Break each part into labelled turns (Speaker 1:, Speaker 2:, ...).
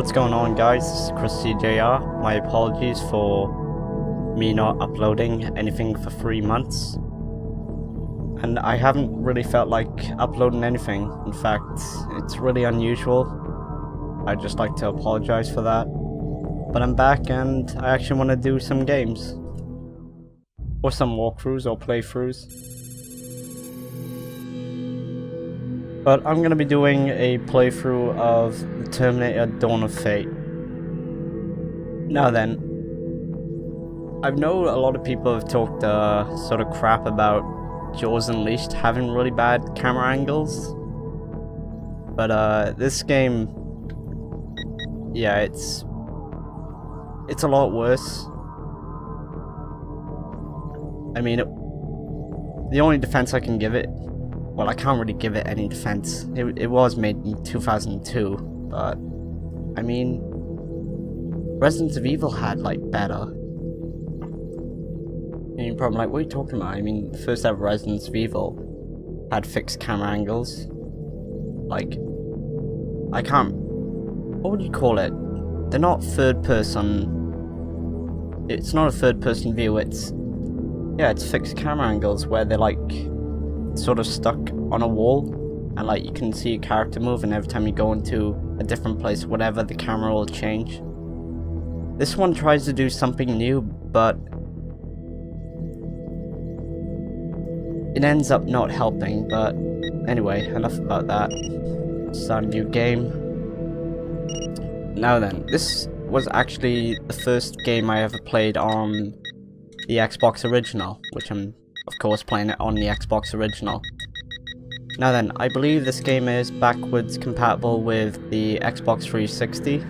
Speaker 1: What's going on, guys? This is Chris CJR. My apologies for me not uploading anything for 3 months. And I haven't really felt like uploading anything. In fact, it's really unusual. I'd just like to apologize for that. But I'm back and I actually want to do some games. Or some walkthroughs or playthroughs. But I'm going to be doing a playthrough of the Terminator Dawn of Fate. Now then, I know a lot of people have talked sort of crap about Jaws Unleashed having really bad camera angles. But this game, yeah, it's a lot worse. I mean, the only defense I can give it, well, I can't really give it any defense. It was made in 2002, but I mean, Resident Evil had like better. And you're probably like, what are you talking about? I mean, the first ever Resident Evil had fixed camera angles. Like, I can't. What would you call it? They're not third person. It's not a third person view. It's fixed camera angles where they're like sort of stuck on a wall, and like you can see a character move, and every time you go into a different place, whatever, the camera will change. This one tries to do something new, but it ends up not helping. But anyway, enough about that. Start a new game. Now then, this was actually the first game I ever played on the Xbox original, which I'm of course playing it on the Xbox original. Now then, I believe this game is backwards compatible with the Xbox 360.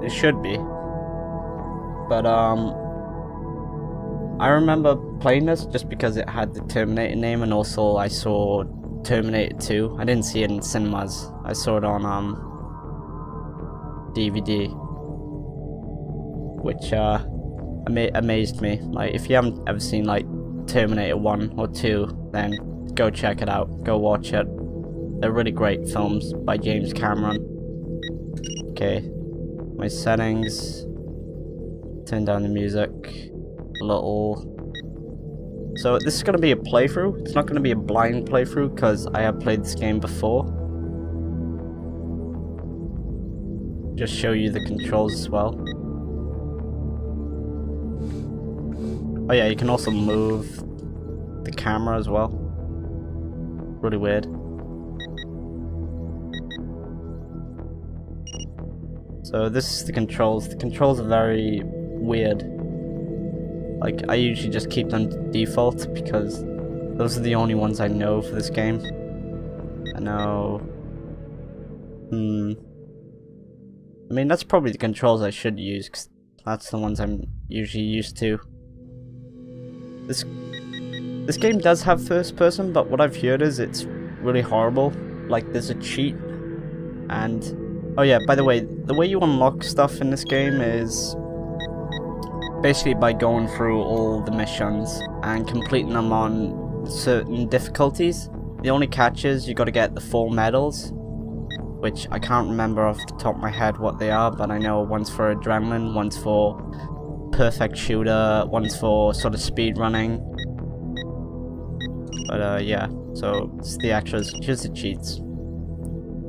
Speaker 1: It should be. But I remember playing this just because it had the Terminator name, and also I saw Terminator 2. I didn't see it in cinemas. I saw it on DVD, which amazed me. Like, if you haven't ever seen like Terminator 1 or 2, then go check it out. Go watch it. They're really great films by James Cameron. Okay, my settings. Turn down the music a little. So this is going to be a playthrough. It's not going to be a blind playthrough because I have played this game before. Just show you the controls as well. Oh yeah, you can also move the camera as well. Really weird. So this is the controls. The controls are very weird. Like, I usually just keep them to default because those are the only ones I know for this game. I know. I mean, that's probably the controls I should use, because that's the ones I'm usually used to. This game does have first person, but what I've heard is it's really horrible. Like, there's a cheat, and oh yeah, by the way you unlock stuff in this game is basically by going through all the missions and completing them on certain difficulties. The only catch is you got to get the 4 medals, which I can't remember off the top of my head what they are, but I know one's for adrenaline, one's for perfect shooter, one's for sort of speed running. But yeah, so it's the actuals. Here's the cheats.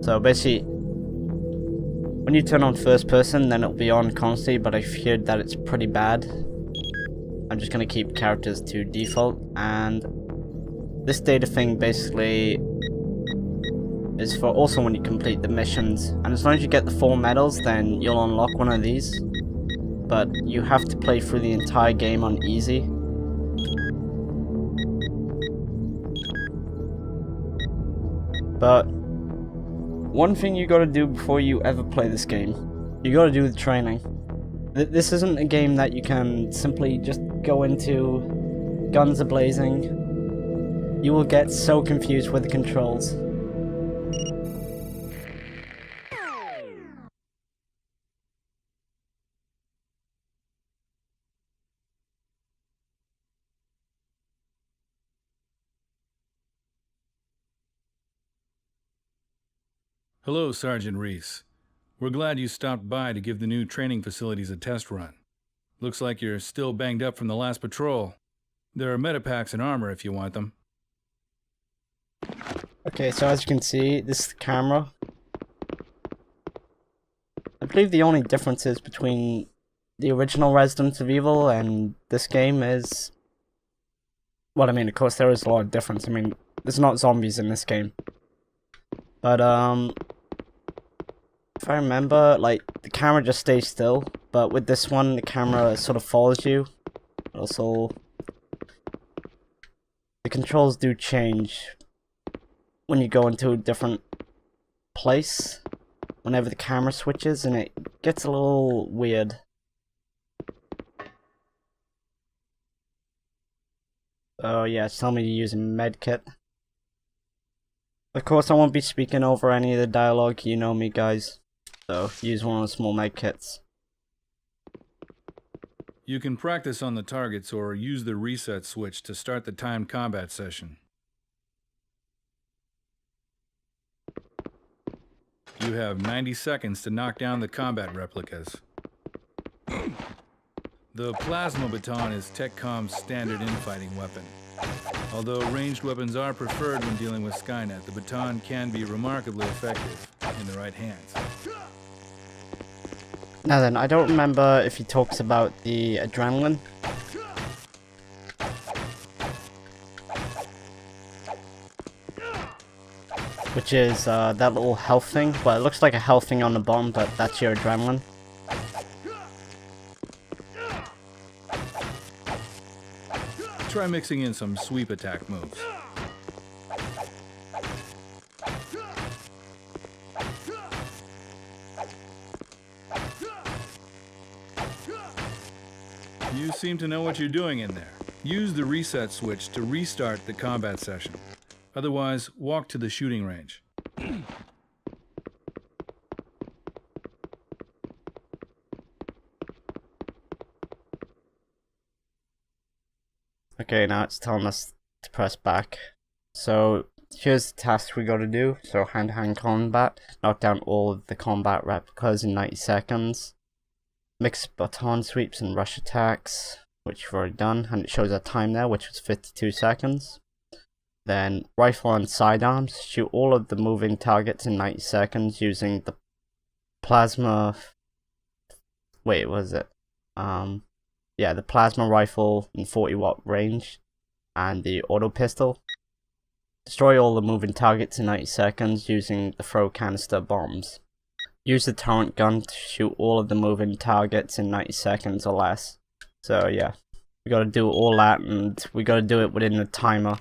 Speaker 1: So basically, when you turn on first person, then it'll be on constantly, but I've heard that it's pretty bad. I'm just gonna keep characters to default, and this data thing basically is for also when you complete the missions, and as long as you get the 4 medals, then you'll unlock one of these. But you have to play through the entire game on easy. But one thing you gotta do before you ever play this game, you gotta do the training. This isn't a game that you can simply just go into guns a-blazing. You will get so confused with the controls.
Speaker 2: Hello, Sergeant Reese. We're glad you stopped by to give the new training facilities a test run. Looks like you're still banged up from the last patrol. There are medipacks and armor if you want them.
Speaker 1: Okay, so as you can see, this is the camera. I believe the only differences between the original Resident Evil and this game is... Well, I mean, of course there is a lot of difference. I mean, there's not zombies in this game. But, if I remember, like, the camera just stays still. But with this one, the camera sort of follows you. Also, the controls do change when you go into a different place. Whenever the camera switches, and it gets a little weird. Oh yeah, it's telling me to use a medkit. Of course, I won't be speaking over any of the dialogue, you know me guys. So, use one of the small medkits.
Speaker 2: You can practice on the targets or use the reset switch to start the timed combat session. You have 90 seconds to knock down the combat replicas. The plasma baton is TechCom's standard infighting weapon. Although ranged weapons are preferred when dealing with Skynet, the baton can be remarkably effective in the right hands.
Speaker 1: Now then, I don't remember if he talks about the adrenaline. Which is that little health thing. Well, it looks like a health thing on the bottom, but that's your adrenaline.
Speaker 2: Try mixing in some sweep attack moves. You seem to know what you're doing in there. Use the reset switch to restart the combat session. Otherwise, walk to the shooting range.
Speaker 1: Okay, now it's telling us to press back. So, here's the task we gotta do. So, hand-to-hand combat. Knock down all of the combat replicas in 90 seconds. Mix baton sweeps and rush attacks, which you've already done. And it shows our time there, which was 52 seconds. Then, rifle and sidearms. Shoot all of the moving targets in 90 seconds using the plasma... Wait, what is it? Yeah, the plasma rifle in 40-watt range, and the auto pistol. Destroy all the moving targets in 90 seconds using the throw canister bombs. Use the torrent gun to shoot all of the moving targets in 90 seconds or less. So yeah, we gotta do all that, and we gotta do it within the timer.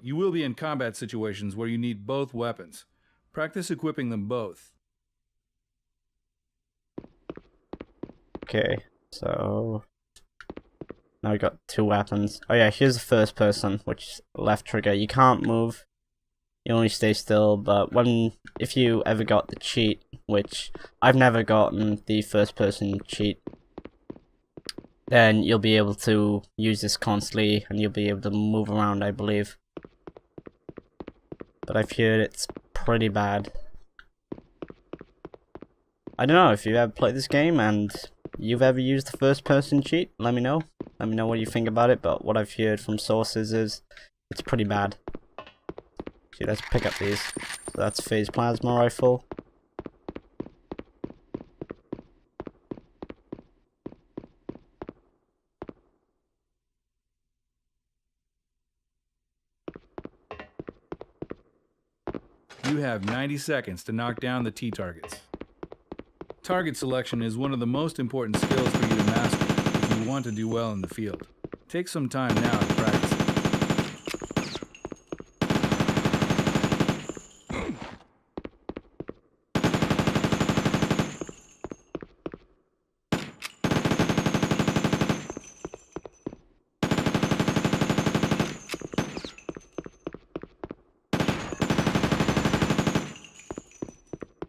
Speaker 2: You will be in combat situations where you need both weapons. Practice equipping them both.
Speaker 1: Okay. So, now we got two weapons. Oh yeah, here's the first person, which is left trigger. You can't move, you only stay still, but if you ever got the cheat, which I've never gotten the first person cheat, then you'll be able to use this constantly, and you'll be able to move around, I believe. But I've heard it's pretty bad. I don't know if you've ever played this game, and you've ever used the first person cheat, let me know. Let me know what you think about it, but what I've heard from sources is it's pretty bad. See, let's pick up these. So that's phase plasma rifle.
Speaker 2: You have 90 seconds to knock down the T-targets. Target selection is one of the most important skills for you to master if you want to do well in the field. Take some time now to practice.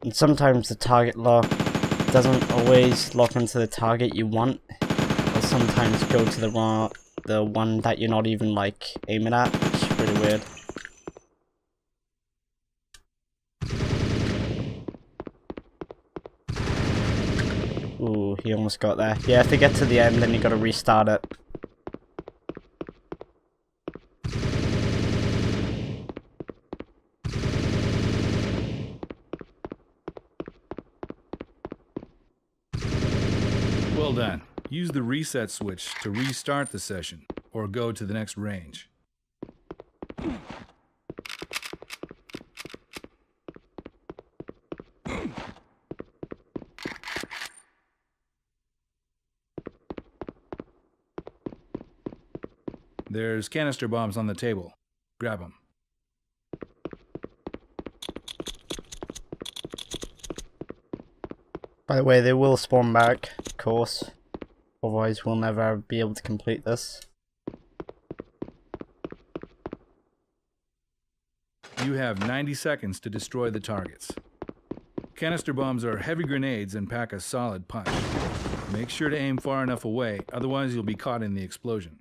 Speaker 1: And sometimes the target lock doesn't always lock onto the target you want. Or sometimes go to the one that you're not even like aiming at, which is pretty weird. Ooh, he almost got there. Yeah, if they get to the end, then you gotta restart it.
Speaker 2: Well done. Use the reset switch to restart the session, or go to the next range. There's canister bombs on the table. Grab them.
Speaker 1: By the way, they will spawn back, of course. Otherwise, we'll never be able to complete this.
Speaker 2: You have 90 seconds to destroy the targets. Canister bombs are heavy grenades and pack a solid punch. Make sure to aim far enough away, otherwise you'll be caught in the explosion.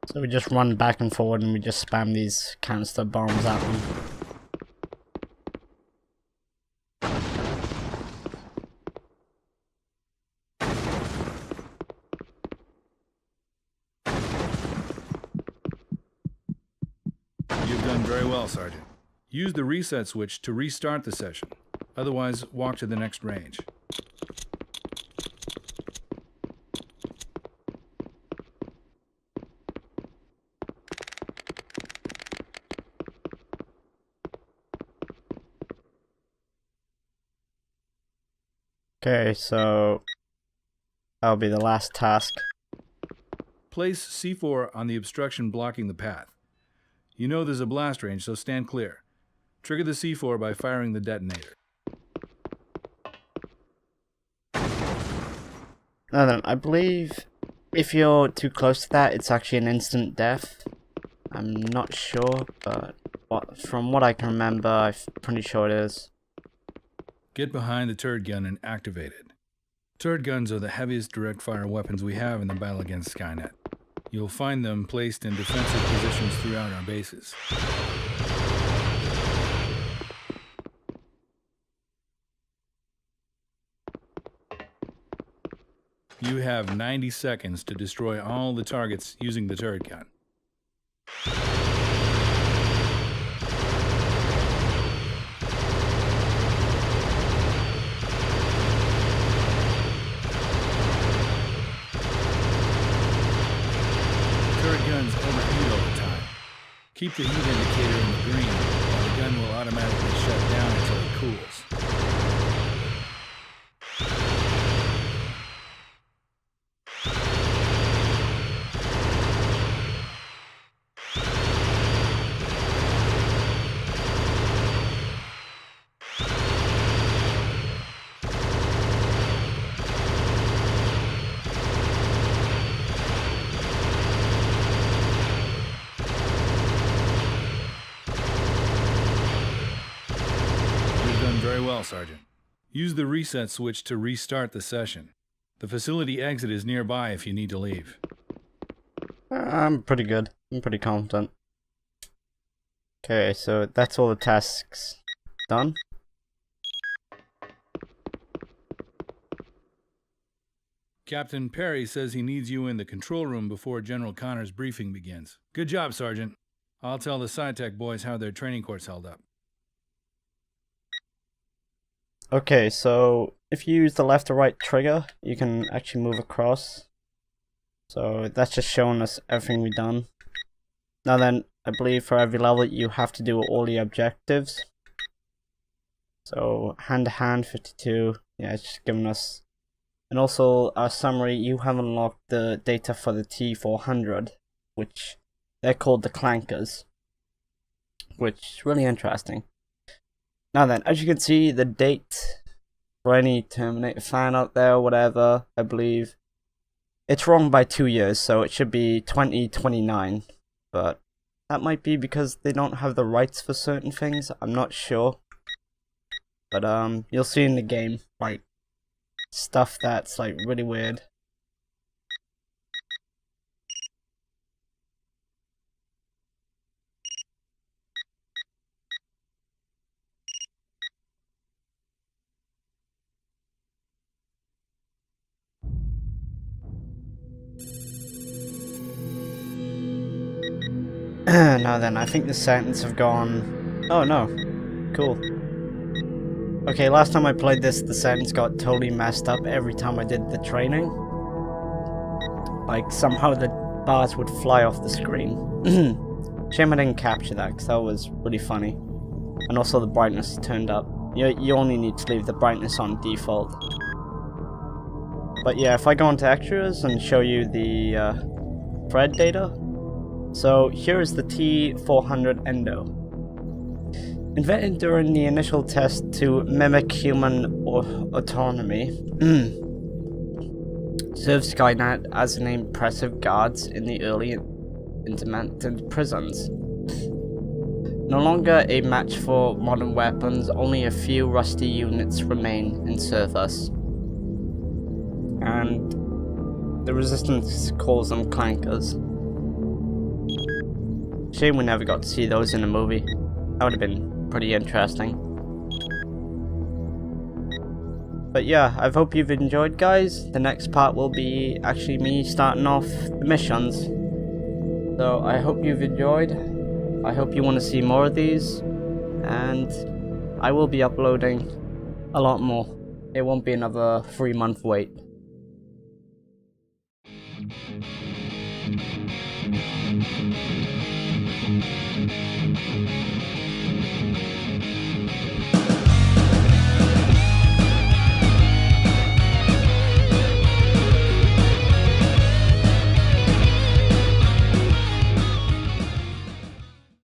Speaker 1: So we just run back and forward and we just spam these canister bombs at them.
Speaker 2: You've done very well, Sergeant. Use the reset switch to restart the session. Otherwise, walk to the next range.
Speaker 1: Okay, so that'll be the last task.
Speaker 2: Place C4 on the obstruction blocking the path. You know there's a blast range, so stand clear. Trigger the C4 by firing the detonator.
Speaker 1: Now then, I believe if you're too close to that, it's actually an instant death. I'm not sure, but from what I can remember, I'm pretty sure it is.
Speaker 2: Get behind the turret gun and activate it. Turret guns are the heaviest direct fire weapons we have in the battle against Skynet. You'll find them placed in defensive positions throughout our bases. You have 90 seconds to destroy all the targets using the turret gun. Turret guns overheat over time. Keep the heat indicator in the green, or the gun will automatically shut down until it cools. Very well, Sergeant. Use the reset switch to restart the session. The facility exit is nearby if you need to leave.
Speaker 1: I'm pretty good. I'm pretty confident. Okay, so that's all the tasks done.
Speaker 2: Captain Perry says he needs you in the control room before General Connor's briefing begins. Good job, Sergeant. I'll tell the SciTech boys how their training course held up.
Speaker 1: Okay, so if you use the left or right trigger, you can actually move across. So that's just showing us everything we've done. Now then, I believe for every level you have to do all the objectives. So hand to hand 52, yeah, it's just giving us. And also our summary, you have unlocked the data for the T400, which they're called the clankers, which is really interesting. Now then, as you can see, the date for any Terminator fan out there or whatever, I believe, it's wrong by 2 years, so it should be 2029. But that might be because they don't have the rights for certain things, I'm not sure. But you'll see in the game, like, stuff that's like really weird. Now then, I think the settings have gone... Oh no. Cool. Okay, last time I played this, the settings got totally messed up every time I did the training. Like, somehow the bars would fly off the screen. Shame I didn't capture that, because that was really funny. And also the brightness turned up. You only need to leave the brightness on default. But yeah, if I go into extras and show you the thread data. So here is the T400 Endo. Invented during the initial test to mimic human autonomy, served Skynet as an impressive guards in the early intermittent prisons. No longer a match for modern weapons, only a few rusty units remain in service. And the Resistance calls them clankers. Shame we never got to see those in a movie. That would have been pretty interesting. But yeah, I hope you've enjoyed, guys. The next part will be actually me starting off the missions. So I hope you've enjoyed. I hope you want to see more of these. And I will be uploading a lot more. It won't be another 3-month wait.